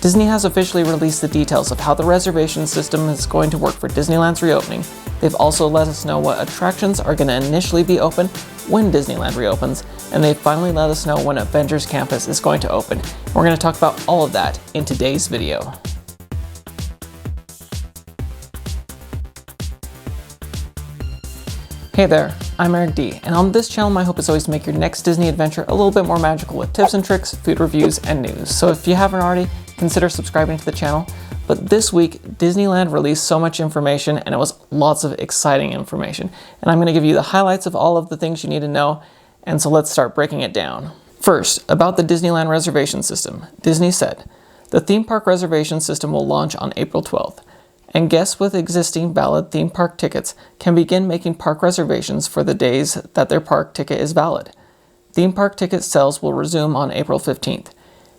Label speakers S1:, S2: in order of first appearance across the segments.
S1: Disney has officially released the details of how the reservation system is going to work for Disneyland's reopening. They've also let us know what attractions are going to initially be open when Disneyland reopens, and they finally let us know when Avengers Campus is going to open. We're going to talk about all of that in today's video. Hey there, I'm Eric D, and on this channel my hope is always to make your next Disney adventure a little bit more magical with tips and tricks, food reviews, and news. So if you haven't already, consider subscribing to the channel. But this week, Disneyland released so much information, and it was lots of exciting information. And I'm going to give you the highlights of all of the things you need to know, and so let's start breaking it down. First, about the Disneyland reservation system. Disney said, the theme park reservation system will launch on April 12th, and guests with existing valid theme park tickets can begin making park reservations for the days that their park ticket is valid. Theme park ticket sales will resume on April 15th.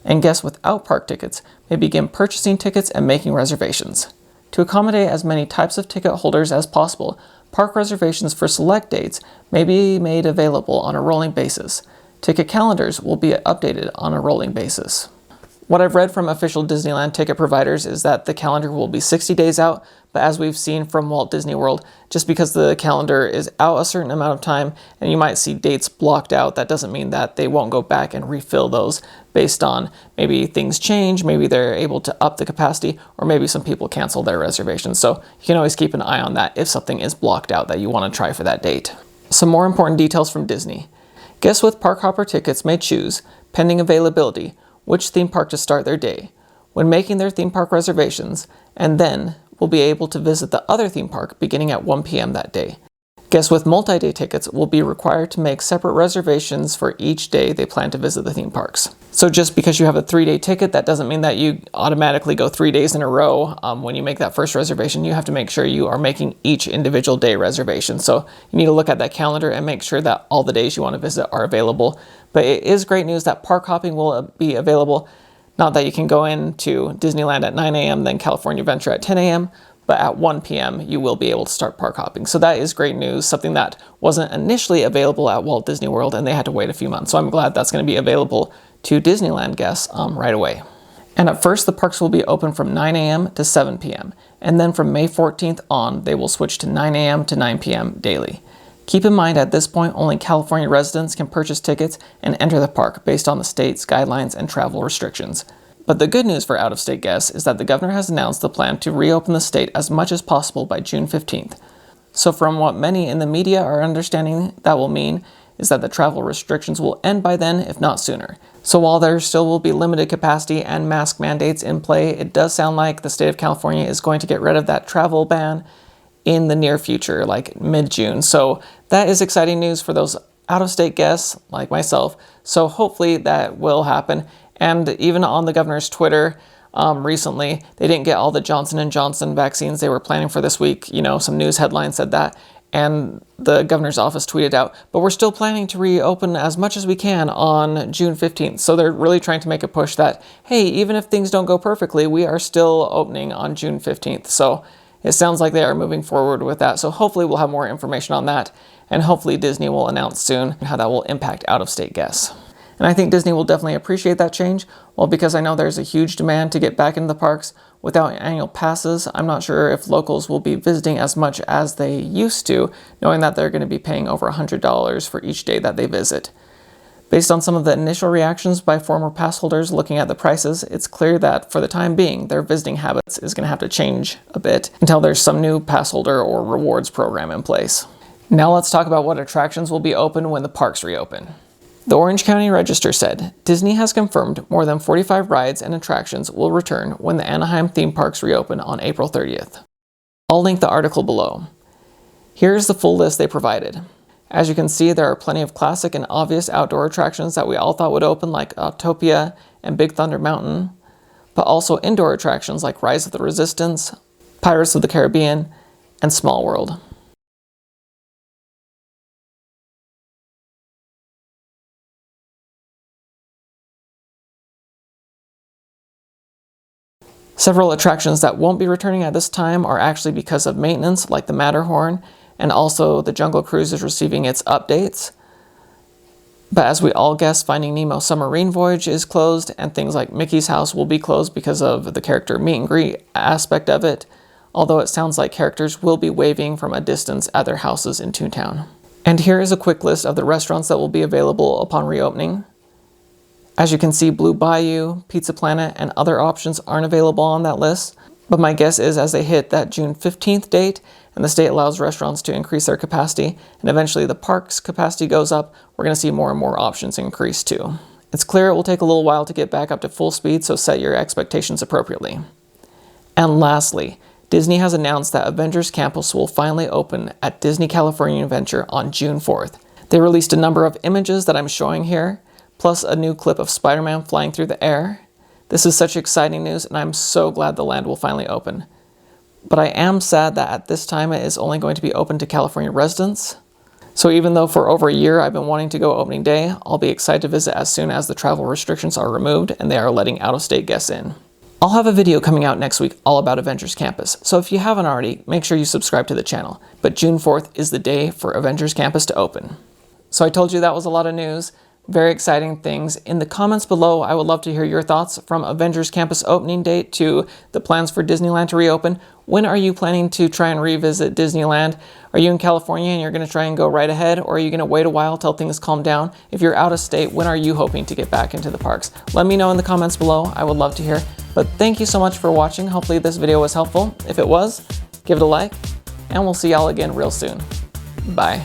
S1: And guests without park tickets may begin purchasing tickets and making reservations. To accommodate as many types of ticket holders as possible, park reservations for select dates may be made available on a rolling basis. Ticket calendars will be updated on a rolling basis. What I've read from official Disneyland ticket providers is that the calendar will be 60 days out, but as we've seen from Walt Disney World, just because the calendar is out a certain amount of time and you might see dates blocked out, that doesn't mean that they won't go back and refill those based on maybe things change, maybe they're able to up the capacity, or maybe some people cancel their reservations. So you can always keep an eye on that if something is blocked out that you want to try for that date. Some more important details from Disney. Guests with Park Hopper tickets may choose, pending availability, which theme park to start their day when making their theme park reservations, and then will be able to visit the other theme park beginning at 1 p.m. that day. Guests with multi-day tickets will be required to make separate reservations for each day they plan to visit the theme parks. So just because you have a 3-day ticket, that doesn't mean that you automatically go 3 days in a row. When you make that first reservation, you have to make sure you are making each individual day reservation. So you need to look at that calendar and make sure that all the days you want to visit are available. But it is great news that park hopping will be available. Not that you can go into Disneyland at 9 a.m., then California Adventure at 10 a.m., but at 1 p.m. you will be able to start park hopping. So that is great news, something that wasn't initially available at Walt Disney World, and they had to wait a few months. So I'm glad that's going to be available to Disneyland guests right away. And at first, the parks will be open from 9 a.m. to 7 p.m. And then from May 14th on, they will switch to 9 a.m. to 9 p.m. daily. Keep in mind at this point, only California residents can purchase tickets and enter the park based on the state's guidelines and travel restrictions. But the good news for out-of-state guests is that the governor has announced the plan to reopen the state as much as possible by June 15th. So from what many in the media are understanding that will mean is that the travel restrictions will end by then, if not sooner. So while there still will be limited capacity and mask mandates in play, it does sound like the state of California is going to get rid of that travel ban in the near future, like mid-June. So that is exciting news for those out-of-state guests like myself. So hopefully that will happen. And even on the governor's Twitter recently, they didn't get all the Johnson & Johnson vaccines they were planning for this week. You know, some news headlines said that. And the governor's office tweeted out, but we're still planning to reopen as much as we can on June 15th. So they're really trying to make a push that, hey, even if things don't go perfectly, we are still opening on June 15th. So it sounds like they are moving forward with that. So hopefully we'll have more information on that. And hopefully Disney will announce soon how that will impact out-of-state guests. And I think Disney will definitely appreciate that change. Well, because I know there's a huge demand to get back into the parks without annual passes, I'm not sure if locals will be visiting as much as they used to, knowing that they're going to be paying over $100 for each day that they visit. Based on some of the initial reactions by former pass holders looking at the prices, it's clear that for the time being, their visiting habits is going to have to change a bit until there's some new pass holder or rewards program in place. Now let's talk about what attractions will be open when the parks reopen. The Orange County Register said, Disney has confirmed more than 45 rides and attractions will return when the Anaheim theme parks reopen on April 30th. I'll link the article below. Here's the full list they provided. As you can see, there are plenty of classic and obvious outdoor attractions that we all thought would open, like Autopia and Big Thunder Mountain, but also indoor attractions like Rise of the Resistance, Pirates of the Caribbean, and Small World. Several attractions that won't be returning at this time are actually because of maintenance, like the Matterhorn, and also the Jungle Cruise is receiving its updates. But as we all guess, Finding Nemo Submarine Voyage is closed, and things like Mickey's House will be closed because of the character meet and greet aspect of it, although it sounds like characters will be waving from a distance at their houses in Toontown. And here is a quick list of the restaurants that will be available upon reopening. As you can see, Blue Bayou, Pizza Planet, and other options aren't available on that list, but my guess is as they hit that June 15th date, and the state allows restaurants to increase their capacity, and eventually the park's capacity goes up, we're going to see more and more options increase too. It's clear it will take a little while to get back up to full speed, so set your expectations appropriately. And lastly, Disney has announced that Avengers Campus will finally open at Disney California Adventure on June 4th. They released a number of images that I'm showing here, plus a new clip of Spider-Man flying through the air. This is such exciting news, and I'm so glad the land will finally open. But I am sad that at this time it is only going to be open to California residents. So even though for over a year I've been wanting to go opening day, I'll be excited to visit as soon as the travel restrictions are removed and they are letting out-of-state guests in. I'll have a video coming out next week all about Avengers Campus, so if you haven't already, make sure you subscribe to the channel. But June 4th is the day for Avengers Campus to open. So I told you that was a lot of news. Very exciting things. In the comments below, I would love to hear your thoughts from Avengers Campus opening date to the plans for Disneyland to reopen. When are you planning to try and revisit Disneyland? Are you in California and you're going to try and go right ahead, or are you going to wait a while till things calm down? If you're out of state, when are you hoping to get back into the parks? Let me know in the comments below. I would love to hear. But thank you so much for watching. Hopefully this video was helpful. If it was, give it a like, and we'll see y'all again real soon. Bye.